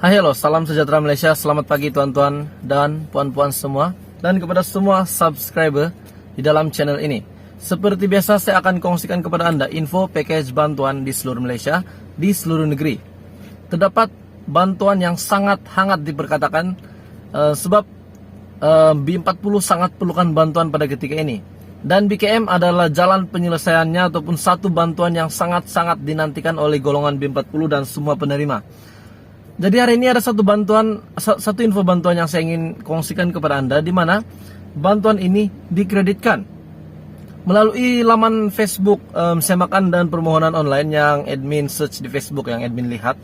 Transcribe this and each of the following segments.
Hai, halo, salam sejahtera Malaysia. Selamat pagi tuan-tuan dan puan-puan semua, dan kepada semua subscriber di dalam channel ini. Seperti biasa, saya akan kongsikan kepada Anda info package bantuan di seluruh Malaysia, di seluruh negeri. Terdapat bantuan yang sangat hangat diperkatakan, sebab B40 sangat perlukan bantuan pada ketika ini. Dan BKM adalah jalan penyelesaiannya ataupun satu bantuan yang sangat-sangat dinantikan oleh golongan B40 dan semua penerima. Jadi hari ini ada satu info bantuan yang saya ingin kongsikan kepada Anda, di mana bantuan ini dikreditkan melalui laman Facebook Semakan dan Permohonan Online yang admin search di Facebook, yang admin lihat,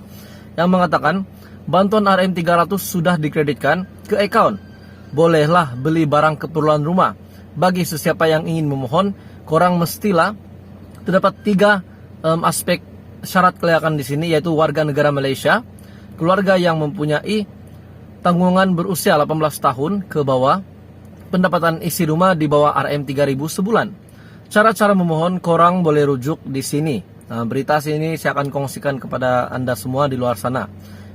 yang mengatakan bantuan RM300 sudah dikreditkan ke account. Bolehlah beli barang keperluan rumah. Bagi sesiapa yang ingin memohon, korang mestilah terdapat 3 aspek syarat kelayakan di sini, yaitu warga negara Malaysia, keluarga yang mempunyai tanggungan berusia 18 tahun ke bawah, pendapatan isi rumah di bawah RM3.000 sebulan. Cara-cara memohon korang boleh rujuk di sini. Berita sini saya akan kongsikan kepada Anda semua di luar sana.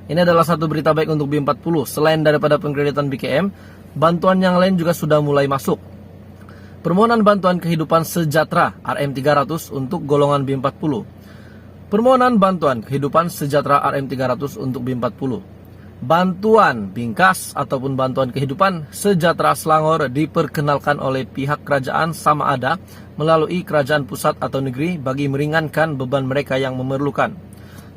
Ini adalah satu berita baik untuk B40. Selain daripada pengkreditan BKM, bantuan yang lain juga sudah mulai masuk. Permohonan bantuan kehidupan sejahtera RM300 untuk golongan B40. Permohonan bantuan kehidupan sejahtera RM300 untuk B40. Bantuan bingkas ataupun bantuan kehidupan sejahtera Selangor diperkenalkan oleh pihak kerajaan sama ada melalui kerajaan pusat atau negeri bagi meringankan beban mereka yang memerlukan.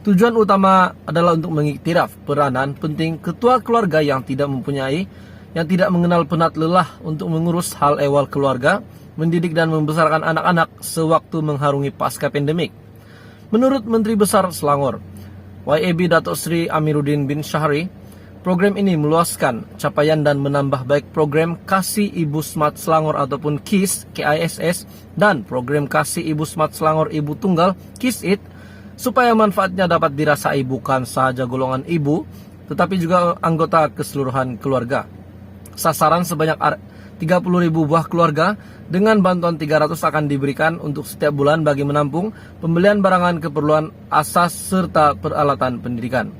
Tujuan utama adalah untuk mengiktiraf peranan penting ketua keluarga yang tidak mengenal penat lelah untuk mengurus hal ehwal keluarga, mendidik dan membesarkan anak-anak sewaktu mengharungi pasca pandemik. Menurut Menteri Besar Selangor, YAB Datuk Seri Amiruddin bin Syahri, program ini meluaskan capaian dan menambah baik program Kasih Ibu Smart Selangor ataupun KISS dan program Kasih Ibu Smart Selangor Ibu Tunggal KISIT, supaya manfaatnya dapat dirasai bukan sahaja golongan ibu, tetapi juga anggota keseluruhan keluarga. Sasaran sebanyak 30.000 buah keluarga dengan bantuan 300 akan diberikan untuk setiap bulan bagi menampung pembelian barangan keperluan asas serta peralatan pendidikan.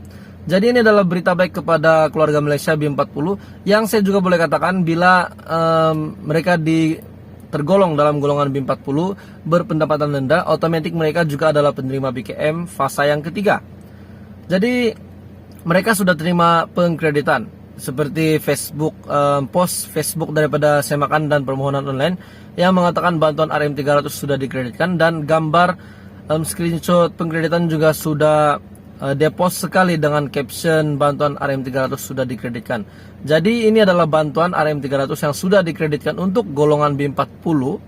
Jadi ini adalah berita baik kepada keluarga Malaysia B40 yang saya juga boleh katakan bila mereka tergolong dalam golongan B40 berpendapatan rendah, otomatis mereka juga adalah penerima BKM fasa yang ketiga. Jadi mereka sudah terima pengkreditan seperti post Facebook daripada Semakan dan Permohonan Online yang mengatakan bantuan RM300 sudah dikreditkan, dan gambar screenshot pengkreditan juga sudah depost sekali dengan caption bantuan RM300 sudah dikreditkan. Jadi ini adalah bantuan RM300 yang sudah dikreditkan untuk golongan B40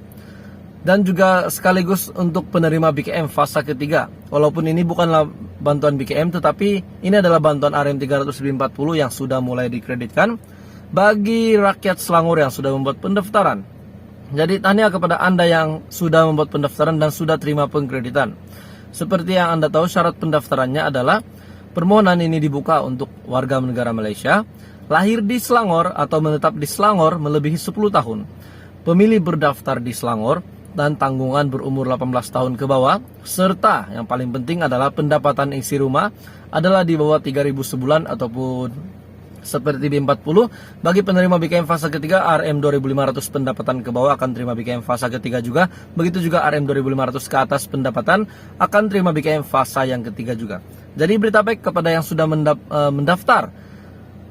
dan juga sekaligus untuk penerima BKM fasa ketiga. Walaupun ini bukanlah bantuan BKM, tetapi ini adalah bantuan RM300 B40 yang sudah mulai dikreditkan bagi rakyat Selangor yang sudah membuat pendaftaran. Jadi tahniah kepada Anda yang sudah membuat pendaftaran dan sudah terima pengkreditan. Seperti yang Anda tahu, syarat pendaftarannya adalah permohonan ini dibuka untuk warga negara Malaysia, lahir di Selangor atau menetap di Selangor melebihi 10 tahun, pemilih berdaftar di Selangor, dan tanggungan berumur 18 tahun ke bawah, serta yang paling penting adalah pendapatan isi rumah adalah di bawah 3.000 sebulan ataupun seperti B40. Bagi penerima BKM fasa ketiga, RM 2.500 pendapatan ke bawah akan terima BKM fasa ketiga juga. Begitu juga RM 2.500 ke atas pendapatan akan terima BKM fasa yang ketiga juga. Jadi berita baik kepada yang sudah mendaftar.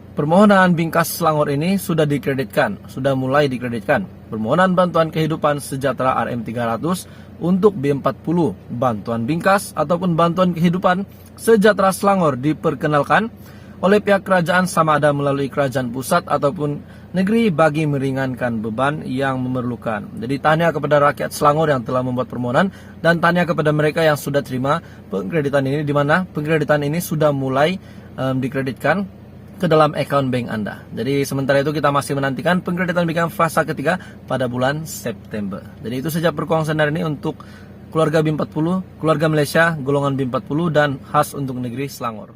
Permohonan bingkas Selangor ini sudah dikreditkan, sudah mulai dikreditkan. Permohonan bantuan kehidupan sejahtera RM300 untuk B40, bantuan bingkas ataupun bantuan kehidupan sejahtera Selangor diperkenalkan oleh pihak kerajaan sama ada melalui kerajaan pusat ataupun negeri bagi meringankan beban yang memerlukan. Jadi tahniah kepada rakyat Selangor yang telah membuat permohonan, dan tahniah kepada mereka yang sudah terima pengkreditan ini, di mana pengkreditan ini sudah mulai dikreditkan ke dalam account bank Anda. Jadi sementara itu kita masih menantikan pengkreditan BKM fasa ketiga pada bulan September. Jadi itu saja perkongsian hari ini untuk keluarga B40, keluarga Malaysia, golongan B40 dan khas untuk negeri Selangor.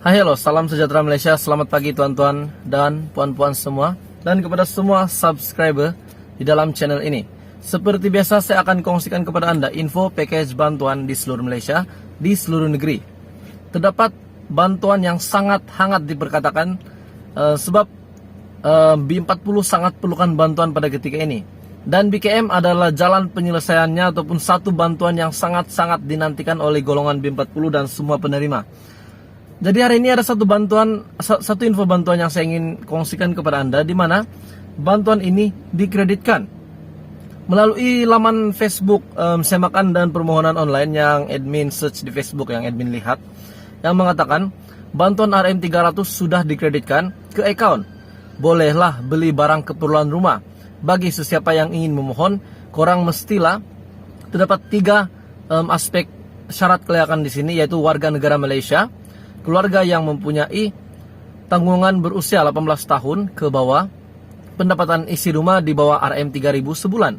Hai, halo, salam sejahtera Malaysia. Selamat pagi tuan-tuan dan puan-puan semua, dan kepada semua subscriber di dalam channel ini. Seperti biasa, saya akan kongsikan kepada Anda info package bantuan di seluruh Malaysia, di seluruh negeri. Terdapat bantuan yang sangat hangat diperkatakan, sebab B40 sangat perlukan bantuan pada ketika ini. Dan BKM adalah jalan penyelesaiannya ataupun satu bantuan yang sangat-sangat dinantikan oleh golongan B40 dan semua penerima. Jadi hari ini ada satu info bantuan yang saya ingin kongsikan kepada Anda, di mana bantuan ini dikreditkan melalui laman Facebook Semakan dan Permohonan Online yang admin search di Facebook, yang admin lihat, yang mengatakan bantuan RM300 sudah dikreditkan ke account. Bolehlah beli barang keperluan rumah. Bagi sesiapa yang ingin memohon, korang mestilah terdapat 3 aspek syarat kelayakan di sini, yaitu warga negara Malaysia, keluarga yang mempunyai tanggungan berusia 18 tahun ke bawah, pendapatan isi rumah di bawah RM3.000 sebulan.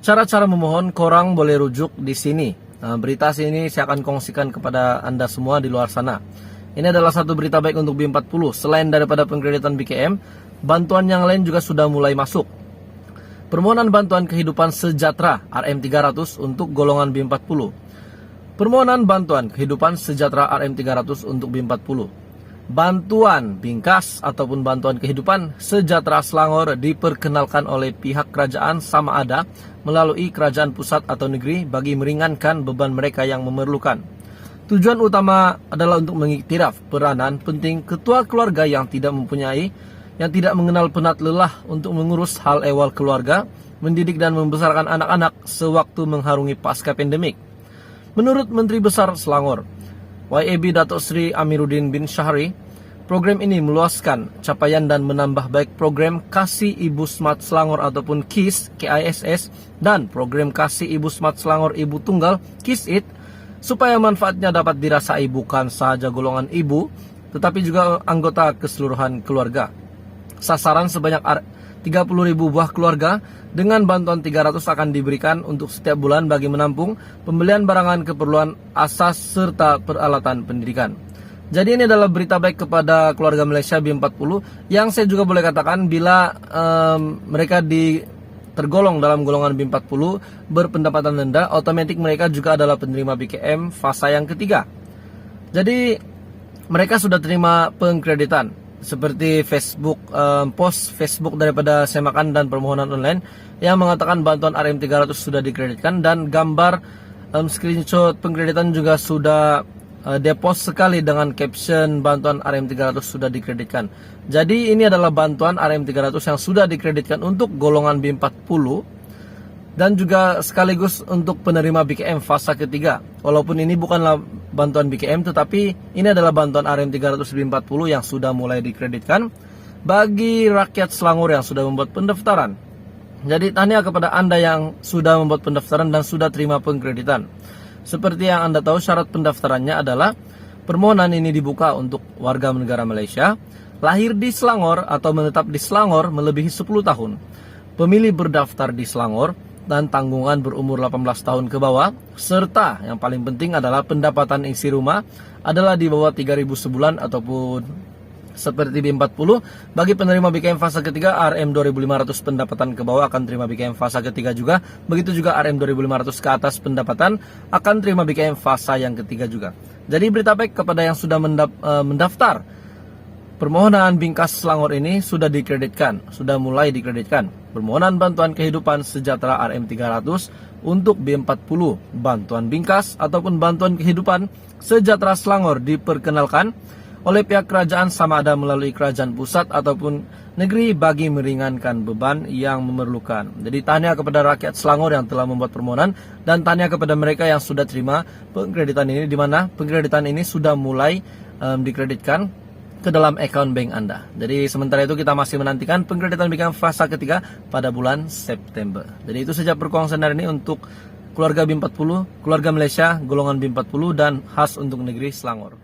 Cara-cara memohon korang boleh rujuk di sini. Berita sini saya akan kongsikan kepada Anda semua di luar sana. Ini adalah satu berita baik untuk B40. Selain daripada pengkreditan BKM, bantuan yang lain juga sudah mulai masuk. Permohonan bantuan kehidupan sejahtera RM300 untuk golongan B40. Permohonan bantuan kehidupan sejahtera RM300 untuk B40. Bantuan bingkas ataupun bantuan kehidupan sejahtera Selangor diperkenalkan oleh pihak kerajaan sama ada melalui kerajaan pusat atau negeri bagi meringankan beban mereka yang memerlukan. Tujuan utama adalah untuk mengiktiraf peranan penting ketua keluarga yang tidak mengenal penat lelah untuk mengurus hal ehwal keluarga, mendidik dan membesarkan anak-anak sewaktu mengharungi pasca pandemik. Menurut Menteri Besar Selangor, YAB Datuk Seri Amiruddin bin Syahri, program ini meluaskan capaian dan menambah baik program Kasih Ibu Smart Selangor ataupun KISS, KISS, dan program Kasih Ibu Smart Selangor Ibu Tunggal, KISS-IT, supaya manfaatnya dapat dirasai bukan sahaja golongan ibu, tetapi juga anggota keseluruhan keluarga. Sasaran sebanyak 30.000 buah keluarga dengan bantuan 300 akan diberikan untuk setiap bulan bagi menampung pembelian barangan keperluan asas serta peralatan pendidikan. Jadi ini adalah berita baik kepada keluarga Malaysia B40 yang saya juga boleh katakan bila mereka tergolong dalam golongan B40 berpendapatan rendah, otomatis mereka juga adalah penerima BKM fasa yang ketiga. Jadi mereka sudah terima pengkreditan seperti Facebook, post Facebook daripada Semakan dan Permohonan Online yang mengatakan bantuan RM300 sudah dikreditkan, dan gambar screenshot pengkreditan juga sudah depost sekali dengan caption bantuan RM300 sudah dikreditkan. Jadi ini adalah bantuan RM300 yang sudah dikreditkan untuk golongan B40 dan juga sekaligus untuk penerima BKM fasa ketiga. Walaupun ini bukanlah bantuan BKM, tetapi ini adalah bantuan RM300 B40 yang sudah mulai dikreditkan bagi rakyat Selangor yang sudah membuat pendaftaran. Jadi tahniah kepada Anda yang sudah membuat pendaftaran dan sudah terima pengkreditan. Seperti yang Anda tahu, syarat pendaftarannya adalah permohonan ini dibuka untuk warga negara Malaysia, lahir di Selangor atau menetap di Selangor melebihi 10 tahun, pemilih berdaftar di Selangor, dan tanggungan berumur 18 tahun ke bawah, serta yang paling penting adalah pendapatan isi rumah adalah di bawah 3.000 sebulan ataupun seperti B40. Bagi penerima BKM fasa ketiga, RM 2.500 pendapatan ke bawah akan terima BKM fasa ketiga juga. Begitu juga RM 2.500 ke atas pendapatan akan terima BKM fasa yang ketiga juga. Jadi berita baik kepada yang sudah mendaftar. Permohonan bingkas Selangor ini sudah dikreditkan, sudah mulai dikreditkan. Permohonan bantuan kehidupan sejahtera RM300 untuk B40, bantuan bingkas ataupun bantuan kehidupan sejahtera Selangor diperkenalkan oleh pihak kerajaan sama ada melalui kerajaan pusat ataupun negeri bagi meringankan beban yang memerlukan. Jadi tahniah kepada rakyat Selangor yang telah membuat permohonan, dan tahniah kepada mereka yang sudah terima pengkreditan ini, di mana pengkreditan ini sudah mulai dikreditkan ke dalam account bank Anda. Jadi sementara itu kita masih menantikan pengkreditan BKM fasa ketiga pada bulan September. Jadi itu saja perkongsian hari ini untuk keluarga B40, keluarga Malaysia, golongan B40 dan khas untuk negeri Selangor.